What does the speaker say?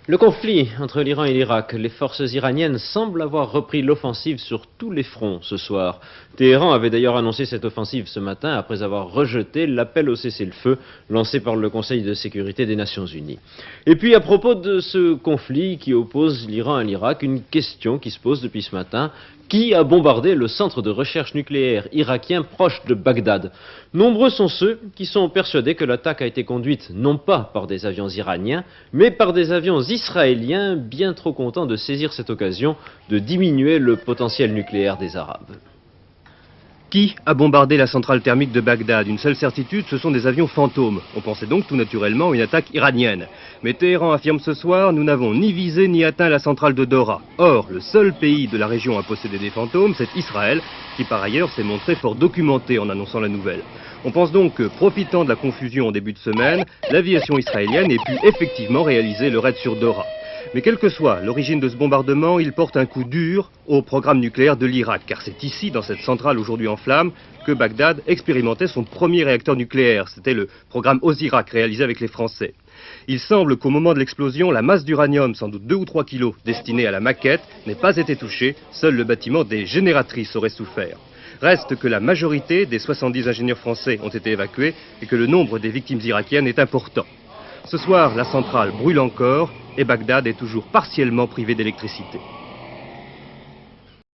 Le conflit entre l'Iran et l'Irak, les forces iraniennes semblent avoir repris l'offensive sur tous les fronts ce soir. Téhéran avait d'ailleurs annoncé cette offensive ce matin après avoir rejeté l'appel au cessez-le-feu lancé par le Conseil de sécurité des Nations Unies. Et puis à propos de ce conflit qui oppose l'Iran à l'Irak, une question qui se pose depuis ce matin. Qui a bombardé le centre de recherche nucléaire irakien proche de Bagdad? Nombreux sont ceux qui sont persuadés que l'attaque a été conduite non pas par des avions iraniens, mais par des avions israéliens bien trop contents de saisir cette occasion de diminuer le potentiel nucléaire des Arabes. Qui a bombardé la centrale thermique de Bagdad? Une seule certitude, ce sont des avions fantômes. On pensait donc tout naturellement à une attaque iranienne. Mais Téhéran affirme ce soir, nous n'avons ni visé ni atteint la centrale de Dora. Or, le seul pays de la région à posséder des fantômes, c'est Israël, qui par ailleurs s'est montré fort documenté en annonçant la nouvelle. On pense donc que, profitant de la confusion en début de semaine, l'aviation israélienne ait pu effectivement réaliser le raid sur Dora. Mais quelle que soit l'origine de ce bombardement, il porte un coup dur au programme nucléaire de l'Irak, car c'est ici, dans cette centrale aujourd'hui en flammes, que Bagdad expérimentait son premier réacteur nucléaire. C'était le programme Osirak réalisé avec les Français. Il semble qu'au moment de l'explosion, la masse d'uranium, sans doute 2 ou 3 kilos, destinée à la maquette, n'ait pas été touchée. Seul le bâtiment des génératrices aurait souffert. Reste que la majorité des 70 ingénieurs français ont été évacués et que le nombre des victimes irakiennes est important. Ce soir, la centrale brûle encore et Bagdad est toujours partiellement privée d'électricité.